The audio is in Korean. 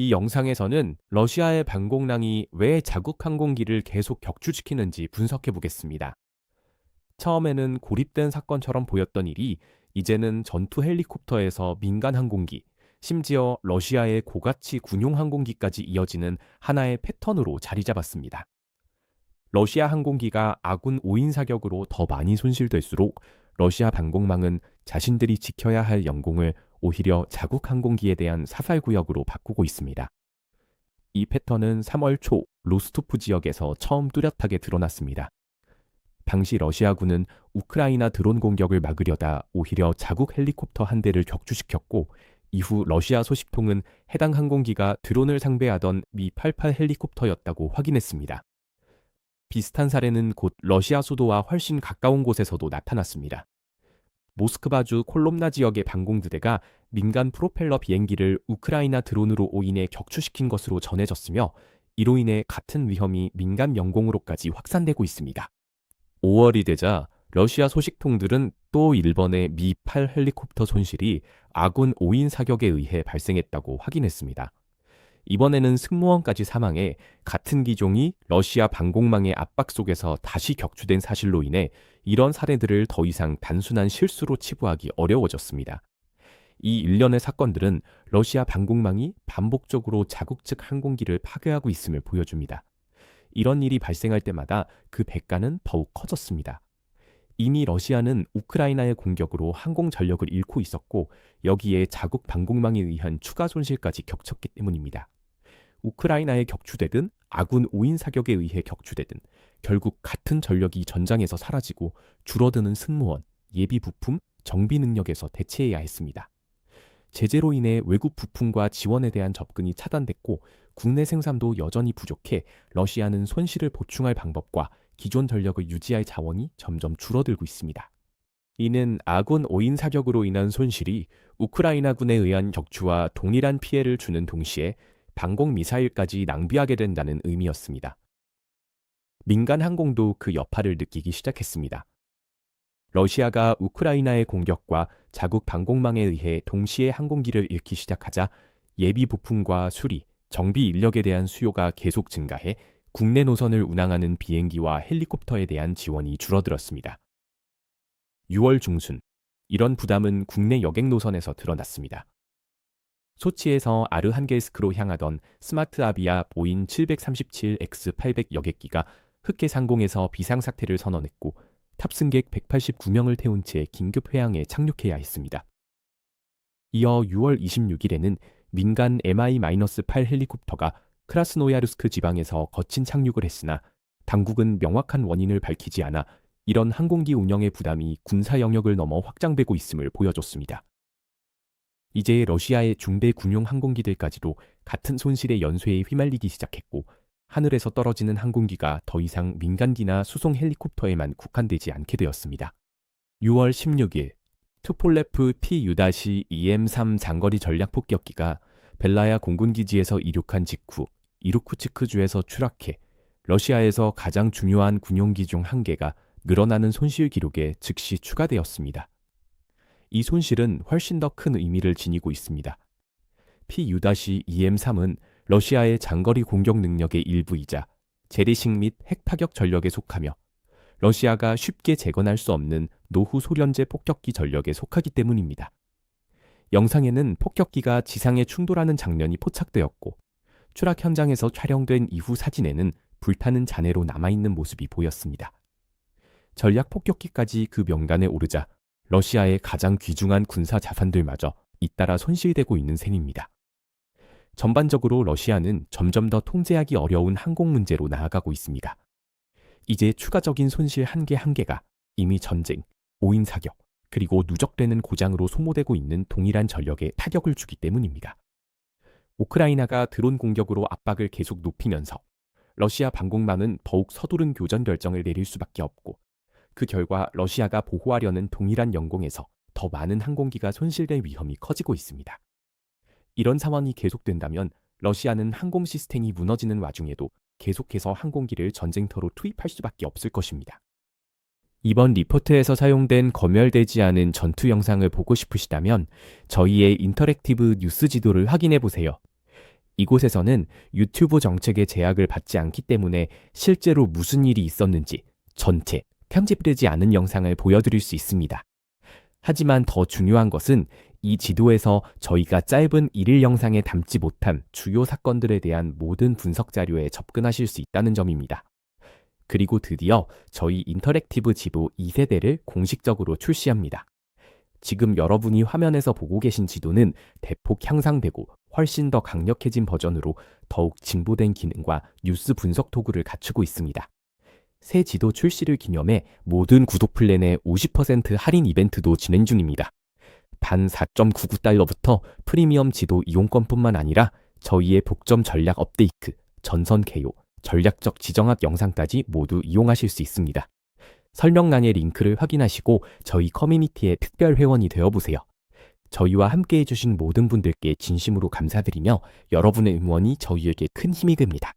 이 영상에서는 러시아의 방공랑이 왜 자국 항공기를 계속 격추시키는지 분석해 보겠습니다. 처음에는 고립된 사건처럼 보였던 일이 이제는 전투 헬리콥터에서 민간 항공기, 심지어 러시아의 고가치 군용 항공기까지 이어지는 하나의 패턴으로 자리 잡았습니다. 러시아 항공기가 아군 5인 사격으로 더 많이 손실될수록 러시아 방공망은 자신들이 지켜야 할 영공을 오히려 자국 항공기에 대한 사살구역으로 바꾸고 있습니다. 이 패턴은 3월 초 로스토프 지역에서 처음 뚜렷하게 드러났습니다. 당시 러시아군은 우크라이나 드론 공격을 막으려다 오히려 자국 헬리콥터 한 대를 격추시켰고, 이후 러시아 소식통은 해당 항공기가 드론을 상대하던 미-88 헬리콥터였다고 확인했습니다. 비슷한 사례는 곧 러시아 수도와 훨씬 가까운 곳에서도 나타났습니다. 모스크바주 콜롬나 지역의 방공부대가 민간 프로펠러 비행기를 우크라이나 드론으로 오인해 격추시킨 것으로 전해졌으며, 이로 인해 같은 위험이 민간 영공으로까지 확산되고 있습니다. 5월이 되자 러시아 소식통들은 또 일본의 미-8 헬리콥터 손실이 아군 5인 사격에 의해 발생했다고 확인했습니다. 이번에는 승무원까지 사망해 같은 기종이 러시아 방공망의 압박 속에서 다시 격추된 사실로 인해 이런 사례들을 더 이상 단순한 실수로 치부하기 어려워졌습니다. 이 일련의 사건들은 러시아 방공망이 반복적으로 자국 측 항공기를 파괴하고 있음을 보여줍니다. 이런 일이 발생할 때마다 그 대가는 더욱 커졌습니다. 이미 러시아는 우크라이나의 공격으로 항공 전력을 잃고 있었고, 여기에 자국 방공망에 의한 추가 손실까지 겹쳤기 때문입니다. 우크라이나에 격추되든 아군 5인 사격에 의해 격추되든 결국 같은 전력이 전장에서 사라지고 줄어드는 승무원, 예비 부품, 정비 능력에서 대체해야 했습니다. 제재로 인해 외국 부품과 지원에 대한 접근이 차단됐고, 국내 생산도 여전히 부족해 러시아는 손실을 보충할 방법과 기존 전력을 유지할 자원이 점점 줄어들고 있습니다. 이는 아군 5인 사격으로 인한 손실이 우크라이나군에 의한 격추와 동일한 피해를 주는 동시에 방공 미사일까지 낭비하게 된다는 의미였습니다. 민간 항공도 그 여파를 느끼기 시작했습니다. 러시아가 우크라이나의 공격과 자국 방공망에 의해 동시에 항공기를 잃기 시작하자 예비 부품과 수리, 정비 인력에 대한 수요가 계속 증가해 국내 노선을 운항하는 비행기와 헬리콥터에 대한 지원이 줄어들었습니다. 6월 중순, 이런 부담은 국내 여객 노선에서 드러났습니다. 소치에서 아르한겔스크로 향하던 스마트아비아 보인 737X800 여객기가 흑해 상공에서 비상사태를 선언했고, 탑승객 189명을 태운 채 긴급 회항에 착륙해야 했습니다. 이어 6월 26일에는 민간 Mi-8 헬리콥터가 크라스노야르스크 지방에서 거친 착륙을 했으나 당국은 명확한 원인을 밝히지 않아 이런 항공기 운영의 부담이 군사 영역을 넘어 확장되고 있음을 보여줬습니다. 이제 러시아의 중대 군용 항공기들까지도 같은 손실의 연쇄에 휘말리기 시작했고, 하늘에서 떨어지는 항공기가 더 이상 민간기나 수송 헬리콥터에만 국한되지 않게 되었습니다. 6월 16일, 투폴레프 PU-EM3 장거리 전략 폭격기가 벨라야 공군기지에서 이륙한 직후 이루쿠츠크주에서 추락해 러시아에서 가장 중요한 군용기 중 한 개가 늘어나는 손실 기록에 즉시 추가되었습니다. 이 손실은 훨씬 더 큰 의미를 지니고 있습니다. PU-EM3은 러시아의 장거리 공격 능력의 일부이자 재래식 및 핵파격 전력에 속하며 러시아가 쉽게 재건할 수 없는 노후 소련제 폭격기 전력에 속하기 때문입니다. 영상에는 폭격기가 지상에 충돌하는 장면이 포착되었고, 추락 현장에서 촬영된 이후 사진에는 불타는 잔해로 남아있는 모습이 보였습니다. 전략 폭격기까지 그 명단에 오르자 러시아의 가장 귀중한 군사 자산들마저 잇따라 손실되고 있는 셈입니다. 전반적으로 러시아는 점점 더 통제하기 어려운 항공 문제로 나아가고 있습니다. 이제 추가적인 손실 한 개 한 개가 이미 전쟁, 5인 사격, 그리고 누적되는 고장으로 소모되고 있는 동일한 전력에 타격을 주기 때문입니다. 우크라이나가 드론 공격으로 압박을 계속 높이면서 러시아 방공망은 더욱 서두른 교전 결정을 내릴 수밖에 없고, 그 결과 러시아가 보호하려는 동일한 영공에서 더 많은 항공기가 손실될 위험이 커지고 있습니다. 이런 상황이 계속된다면 러시아는 항공 시스템이 무너지는 와중에도 계속해서 항공기를 전쟁터로 투입할 수밖에 없을 것입니다. 이번 리포트에서 사용된 검열되지 않은 전투 영상을 보고 싶으시다면 저희의 인터랙티브 뉴스 지도를 확인해 보세요. 이곳에서는 유튜브 정책의 제약을 받지 않기 때문에 실제로 무슨 일이 있었는지 전체 편집되지 않은 영상을 보여드릴 수 있습니다. 하지만 더 중요한 것은 이 지도에서 저희가 짧은 1일 영상에 담지 못한 주요 사건들에 대한 모든 분석 자료에 접근하실 수 있다는 점입니다. 그리고 드디어 저희 인터랙티브 지도 2세대를 공식적으로 출시합니다. 지금 여러분이 화면에서 보고 계신 지도는 대폭 향상되고 훨씬 더 강력해진 버전으로 더욱 진보된 기능과 뉴스 분석 도구를 갖추고 있습니다. 새 지도 출시를 기념해 모든 구독 플랜의 50% 할인 이벤트도 진행 중입니다. 단 4.99달러부터 프리미엄 지도 이용권뿐만 아니라 저희의 독점 전략 업데이트, 전선 개요, 전략적 지정학 영상까지 모두 이용하실 수 있습니다. 설명란의 링크를 확인하시고 저희 커뮤니티의 특별 회원이 되어보세요. 저희와 함께 해주신 모든 분들께 진심으로 감사드리며 여러분의 응원이 저희에게 큰 힘이 됩니다.